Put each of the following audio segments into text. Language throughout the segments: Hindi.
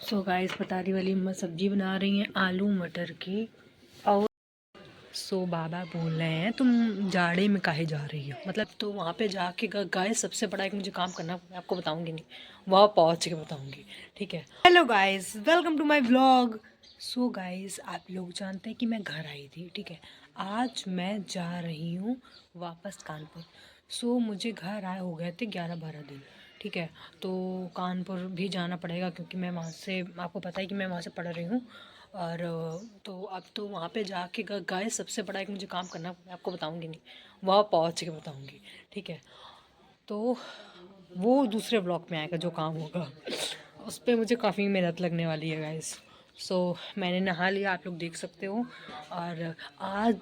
सो गाइस पतारी वाली अम्मा सब्जी बना रही हैं आलू मटर की। और बाबा बोल रहे हैं तुम जाड़े में काहे जा रही हो, मतलब तो वहाँ पे जाके गाइस सबसे बड़ा एक मुझे काम करना, मैं आपको बताऊंगी नहीं, वहाँ पहुँच के बताऊंगी, ठीक है। Hello guys, welcome to my vlog. So guys आप लोग जानते हैं कि मैं घर आई थी, ठीक है। आज मैं जा रही हूँ वापस कानपुर। मुझे घर आए हो गए थे 11-12 दिन, ठीक है। तो कानपुर भी जाना पड़ेगा क्योंकि मैं वहाँ से, आपको पता है कि मैं वहाँ से पढ़ रही हूँ। और तो अब तो वहाँ पे जाके गाइस सबसे बड़ा एक मुझे काम करना, मैं आपको बताऊँगी नहीं, वहाँ पहुँच के बताऊँगी, ठीक है। तो वो दूसरे ब्लॉग में आएगा जो काम होगा, उस पर मुझे काफ़ी मेहनत लगने वाली है गाइस। मैंने नहा लिया, आप लोग देख सकते हो। और आज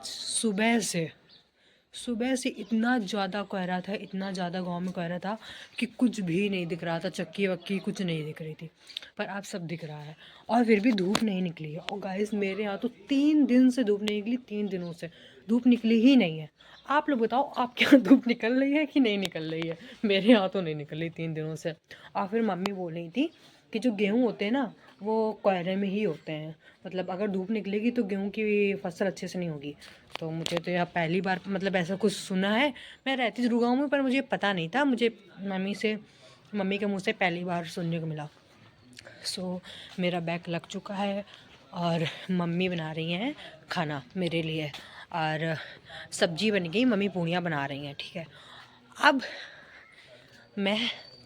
सुबह से इतना ज़्यादा कोहरा था, इतना ज़्यादा गांव में कोहरा था कि कुछ भी नहीं दिख रहा था, चक्की वक्की कुछ नहीं दिख रही थी। पर अब सब दिख रहा है और फिर भी धूप नहीं निकली है। और गाइस मेरे यहाँ तो 3 दिन से धूप नहीं निकली, 3 दिनों से धूप निकली ही नहीं है। आप लोग बताओ आपके यहाँ धूप निकल रही है कि नहीं निकल रही है? मेरे यहाँ तो नहीं निकल रही 3 दिनों से। और फिर मम्मी बोल रही थी कि जो गेहूँ होते हैं ना वो कोहरे में ही होते हैं, मतलब अगर धूप निकलेगी तो गेहूँ की फसल अच्छे से नहीं होगी। तो मुझे तो यह पहली बार मतलब ऐसा कुछ सुना है। मैं रहती ज़रूर गाँव में पर मुझे पता नहीं था, मुझे मम्मी के मुँह से पहली बार सुनने को मिला। मेरा बैग लग चुका है और मम्मी बना रही हैं खाना मेरे लिए। और सब्जी बन गई, मम्मी पूड़ियाँ बना रही हैं, ठीक है। अब मैं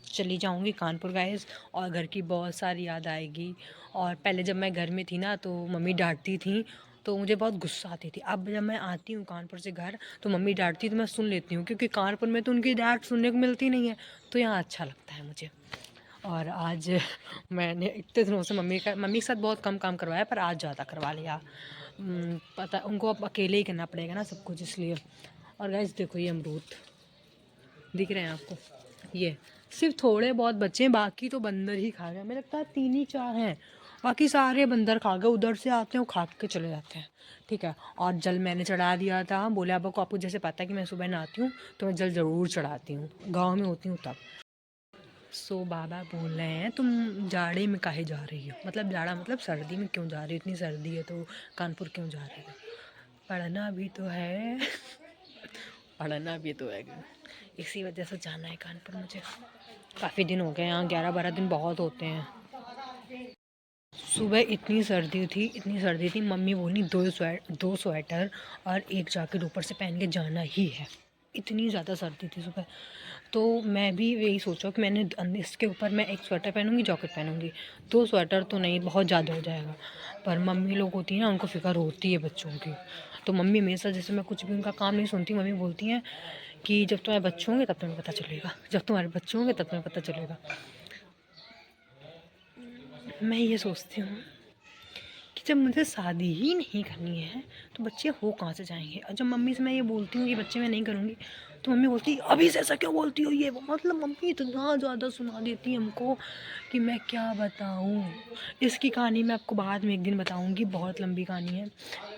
चली जाऊंगी कानपुर गाइस, और घर की बहुत सारी याद आएगी। और पहले जब मैं घर में थी ना तो मम्मी डांटती थी तो मुझे बहुत गुस्सा आती थी। अब जब मैं आती हूँ कानपुर से घर तो मम्मी डांटती तो मैं सुन लेती हूँ, क्योंकि कानपुर में तो उनकी डांट सुनने को मिलती नहीं है, तो यहाँ अच्छा लगता है मुझे। और आज मैंने इतने दिनों से मम्मी के साथ बहुत कम काम करवाया, पर आज ज़्यादा करवा लिया। पता उनको अब अकेले ही करना पड़ेगा ना सब कुछ, इसलिए। और गाइस देखो ये अमरूद दिख रहे हैं आपको, ये सिर्फ थोड़े बहुत बच्चे हैं, बाकी तो बंदर ही खा गए। मुझे लगता है 3 ही 4 हैं, बाकी सारे बंदर खा गए। उधर से आते हैं वो खा के चले जाते हैं, ठीक है। और जल मैंने चढ़ा दिया था, बोले अब को आपको जैसे पता है कि मैं सुबह नहाती हूँ तो मैं जल ज़रूर चढ़ाती हूँ, गाँव में होती हूँ तब। बाबा बोल रहे हैं तुम जाड़े में काहे जा रही हो, मतलब जाड़ा मतलब सर्दी में क्यों जा रही हो, इतनी सर्दी है तो कानपुर क्यों जा रही हो? पढ़ना भी तो है पढ़ना भी तो है, इसी वजह से जाना है कानपुर मुझे। काफ़ी दिन हो गए यहाँ, 11-12 दिन बहुत होते हैं। सुबह इतनी सर्दी थी, मम्मी बोली 2 स्वेटर और एक जैकेट ऊपर से पहन के जाना ही है। इतनी ज़्यादा सर्दी थी सुबह। तो मैं भी यही सोचा कि मैंने इसके ऊपर मैं एक स्वेटर पहनूंगी, जैकेट पहनूंगी। 2 स्वेटर तो नहीं, बहुत ज़्यादा हो जाएगा। पर मम्मी लोग होती हैं ना, उनको फ़िक्र होती है बच्चों की। तो मम्मी हमेशा, जैसे मैं कुछ भी उनका काम नहीं सुनती, मम्मी बोलती हैं कि जब तुम्हारे बच्चे होंगे तब तुम्हें पता चलेगा, जब तुम्हारे बच्चे होंगे तब तुम्हें पता चलेगा। मैं ये सोचती हूँ कि जब मुझे शादी ही नहीं करनी है तो बच्चे हो कहाँ से जाएंगे। और जब मम्मी से मैं ये बोलती हूँ कि बच्चे मैं नहीं करूँगी तो मम्मी बोलती है अभी से ऐसा क्यों बोलती हो, ये वो। मतलब मम्मी इतना ज़्यादा सुना देती है हमको कि मैं क्या बताऊँ। इसकी कहानी मैं आपको बाद में एक दिन बताऊँगी, बहुत लंबी कहानी है।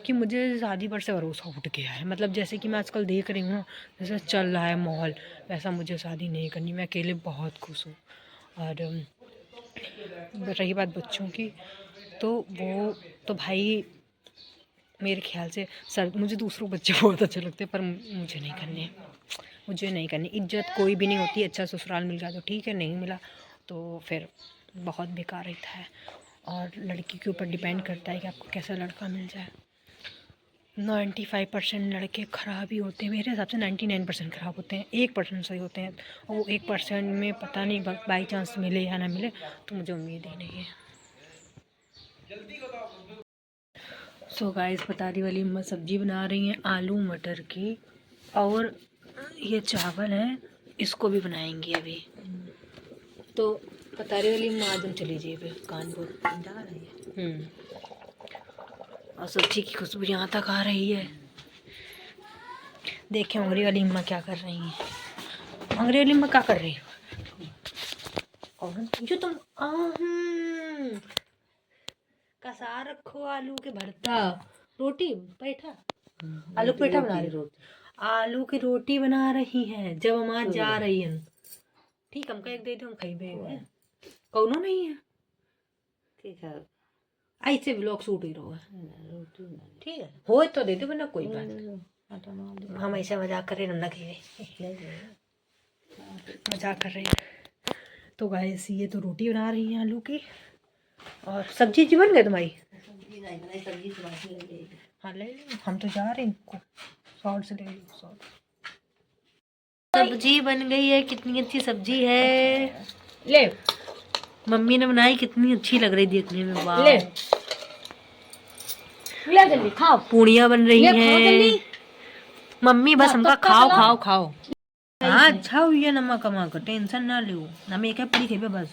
कि मुझे शादी पर से भरोसा उठ गया है, मतलब जैसे कि मैं आजकल देख रही हूँ ना, जैसे चल रहा है माहौल, वैसा मुझे शादी नहीं करनी। मैं अकेले बहुत खुश हूँ। और रही बात बच्चों की, तो वो तो भाई मेरे ख्याल से मुझे दूसरों बच्चे बहुत अच्छे लगते हैं, पर मुझे नहीं करने, मुझे नहीं करनी। इज्जत कोई भी नहीं होती, अच्छा ससुराल मिल गया तो ठीक है, नहीं मिला तो फिर बहुत बेकार रहता है। और लड़की के ऊपर डिपेंड करता है कि आपको कैसा लड़का मिल जाए। 95% लड़के ख़राब ही होते हैं मेरे हिसाब से, 99% ख़राब होते हैं, 1% सही होते हैं। और वो 1% में पता नहीं बाई चांस मिले या ना मिले, तो मुझे उम्मीद ही नहीं है। गाइस पतारी वाली अम्मा सब्जी बना रही हैं आलू मटर की। और ये चावल है, इसको भी बनाएंगे अभी। तो पतारी वाली अम्मा आज हम चली जाइए कानपुर जा रही है। और सब्जी की खुशबू यहाँ तक आ रही है। देखें अंग्रेजी वाली अम्मा क्या कर रही हैं। अंग्रेजी वाली अम्मा क्या कर रही है? और जो तुम कसा रखो आलू के भरता, रोटी पेठा, आलू पेठा बना रही, आलू की रोटी बना रही हैं जब हम आज जा रही हैं। ठीक, हमको एक दे दो, हम खाई बे कौनो नहीं है। ठीक है ऐसे ब्लॉग शूट ही रहो ठीक है हो तो दे दो वरना कोई बात हम ऐसे मजाक कर रहे ना कि मजाक कर रहे हैं। तो गाइस ये तो रोटी बना रही हैं आलू की और सब्जी जी बन गई तुम्हारी सब्जी तो बाकी लग जाएगी। हाँ ले लो हम तो जा रहे हैं शॉर्ट से ले लो शॉर्ट। सब्जी बन गई है कितनी अच्छी सब्जी है ले मम्मी ने बनाई कितनी अच्छी लग रही देखने में वाह ले जल्दी खाओ पूड़ियाँ बन रही हैं मम्मी बस हमका खाओ खाओ खाओ हाँ अच्छा हुई है नमक कमा कर टेंशन ना लो नमक है पूरी खेबे बस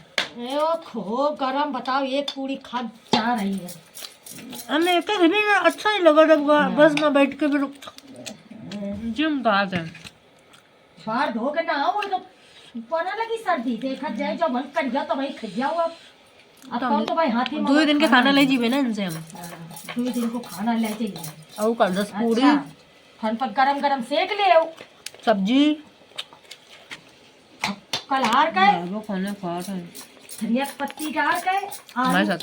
खो गरम बताओ एक पूरी खा जा रही है हमें एक खेबे ना अच्छा नहीं लगा जब बस में बैठ के फिर जिम बात है बाहर धो के ना आओ तो पना लगी सर्दी देखा जाए जो मन कर गया तो भाई खिया हुआ अब कौन तो भाई हाथी 2 दिन के खाना ले जीवे ना इनसे हम 2 दिन को खाना ले चाहिए और कर 10 पूरी फन पर गरम गरम सेक ले सब्जी कल हार का वो खाने खा रहे हैं धनिया की पत्ती डाल के हमारे साथ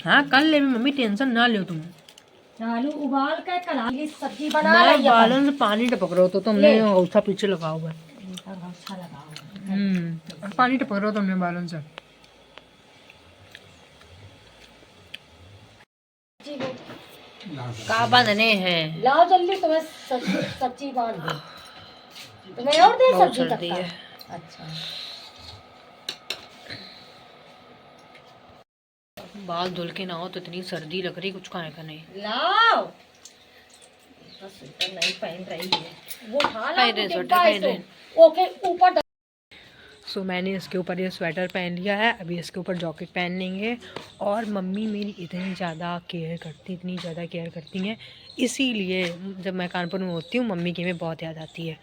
हाँ कल ले मम्मी टेंशन ना लो तुम आलू उबाल के कल की सब्जी बना मैं बालन से पानी टपक रहा हो तो तुमने औसा पीछे लगा हुआ है अच्छा लगा पानी टपक रहा हो तुमने बालन से का बांधने हैं लाओ जल्दी तुम्हें सब्जी बांध दो तुम्हें और दे सब्जी सर्दी है अच्छा बाल धुल के ना हो तो इतनी सर्दी लग रही कुछ खाने का नहीं लाओ स्वेटर नहीं पहन रही है वो ओके ऊपर सो मैंने इसके ऊपर ये स्वेटर पहन लिया है अभी इसके ऊपर जैकेट पहन लेंगे और मम्मी मेरी इतनी ज़्यादा केयर करती हैं इसीलिए जब मैं कानपुर में होती हूँ मम्मी की हमें बहुत याद आती है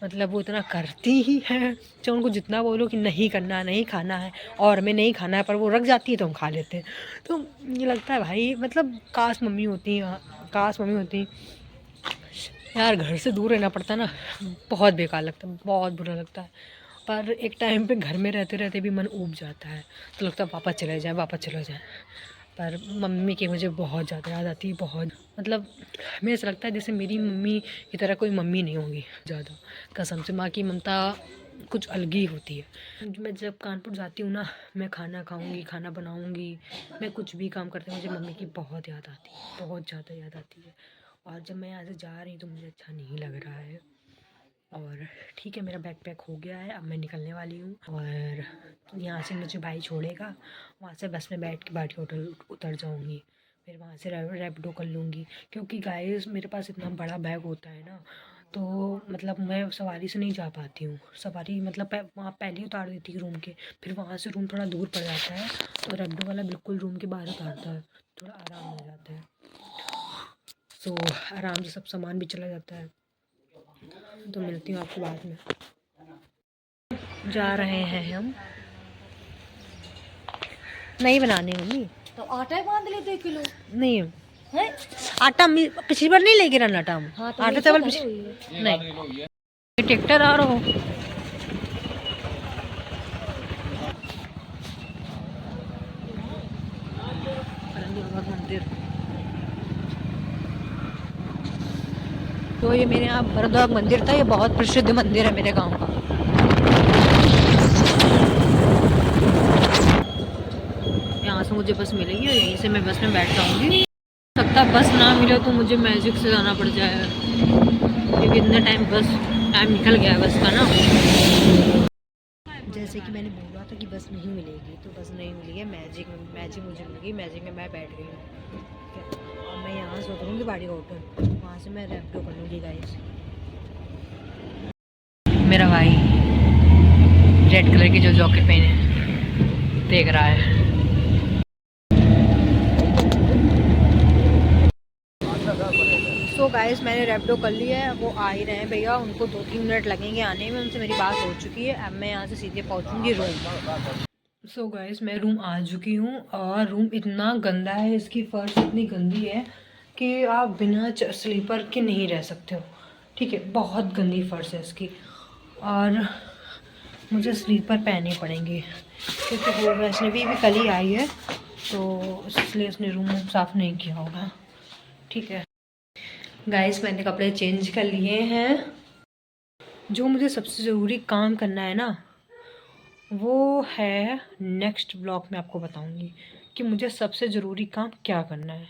मतलब वो इतना करती ही है चाहे उनको जितना बोलो कि नहीं करना नहीं खाना है और हमें नहीं खाना है पर वो रख जाती है तो हम खा लेते हैं तो ये लगता है भाई मतलब काश मम्मी होती यार घर से दूर रहना पड़ता है ना बहुत बेकार लगता है बहुत बुरा लगता है पर एक टाइम पे घर में रहते रहते भी मन ऊब जाता है तो लगता है वापस चले जाए पर मम्मी की मुझे बहुत ज़्यादा याद आती है बहुत मतलब हमें ऐसा लगता है जैसे मेरी मम्मी की तरह कोई मम्मी नहीं होगी ज़्यादा कसम से माँ की ममता कुछ अलग ही होती है मैं जब कानपुर जाती हूँ ना मैं खाना खाऊंगी खाना बनाऊंगी मैं कुछ भी काम करती हूँ मुझे मम्मी की बहुत याद आती है बहुत ज़्यादा याद आती है और जब मैं यहाँ से जा रही हूँ तो मुझे अच्छा नहीं लग रहा है और ठीक है मेरा बैग पैक हो गया है अब मैं निकलने वाली हूँ और यहाँ से मुझे भाई छोड़ेगा वहाँ से बस में बैठ के बाटी होटल उतर जाऊँगी फिर वहाँ से रैपिडो कर लूँगी क्योंकि गाइस मेरे पास इतना बड़ा बैग होता है ना तो मतलब मैं सवारी से नहीं जा पाती हूँ सवारी मतलब वहाँ पहले उतार देती है रूम के फिर वहाँ से रूम थोड़ा दूर पड़ जाता है तो रैपिडो वाला बिल्कुल रूम के बाहर उतारता है थोड़ा आराम मिल जाता है तो आराम से सब सामान भी चला जाता है तो मिलती हूँ आपको बाद में जा रहे हैं हम नहीं बनाने मम्मी तो आटा बांध ले 2 किलो नहीं है आटा पिछली बार नहीं लेके रहना आटा हम हाँ, तो आटा चावल नहीं ट्रैक्टर आ रहा हो मंदिर तो ये मेरे यहाँ भरद्वाज मंदिर था ये बहुत प्रसिद्ध मंदिर है मेरे गांव का यहाँ से मुझे बस मिलेगी और यहीं से मैं बस में बैठ जाऊँगी सकता बस ना मिले तो मुझे मैजिक से जाना पड़ जाए क्योंकि इतने टाइम निकल गया है बस का ना जैसे कि मैंने बोला था कि बस नहीं मिलेगी तो बस नहीं मिली है मैजिक मुझे मिलेगी मैजिक में मैं बैठ गई हूँ और मैं यहाँ से उतरूँगी बाड़ी होटल वहाँ से मैं रैपिडो कर लूँगी गाइस मेरा भाई रेड कलर की जो जैकेट पहने देख रहा है तो गाइस मैंने रैपिडो कर लिया है वो आ ही रहे हैं भैया उनको 2-3 मिनट लगेंगे आने में उनसे मेरी बात हो चुकी है अब मैं यहाँ से सीधे पहुँचूँगी रूम सो गाइस मैं रूम आ चुकी हूँ और रूम इतना गंदा है इसकी फर्श इतनी गंदी है कि आप बिना स्लीपर के नहीं रह सकते हो ठीक है बहुत गंदी फर्श है इसकी और मुझे स्लीपर पहनने पड़ेंगे क्योंकि वो वैष्णवी भी कल ही आई है, तो इसलिए उसने रूम साफ़ नहीं किया होगा। ठीक है गाइस, मैंने कपड़े चेंज कर लिए हैं। जो मुझे सबसे ज़रूरी काम करना है ना, वो है नेक्स्ट ब्लॉग में आपको बताऊंगी कि मुझे सबसे ज़रूरी काम क्या करना है।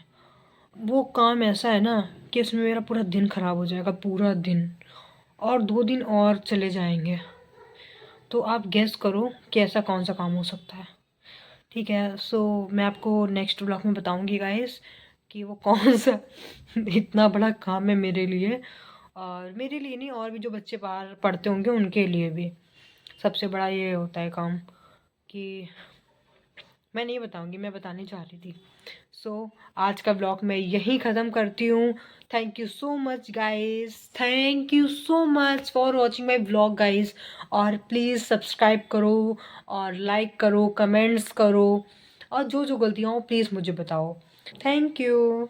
वो काम ऐसा है ना कि उसमें मेरा पूरा दिन ख़राब हो जाएगा, पूरा दिन, और 2 दिन और चले जाएंगे। तो आप गेस करो कि ऐसा कौन सा काम हो सकता है। ठीक है, सो मैं आपको नेक्स्ट ब्लॉग में बताऊंगी गाइस कि वो कौन सा इतना बड़ा काम है मेरे लिए, और मेरे लिए नहीं, और भी जो बच्चे बाहर पढ़ते होंगे उनके लिए भी सबसे बड़ा ये होता है काम कि मैं नहीं बताऊंगी, मैं बताने जा रही थी। सो आज का ब्लॉग मैं यहीं ख़त्म करती हूँ। Thank you so much guys, thank you so much for watching my blog guys. और प्लीज़ सब्सक्राइब करो और लाइक करो, कमेंट्स करो, और जो जो गलतियाँ हो प्लीज़ मुझे बताओ। Thank you.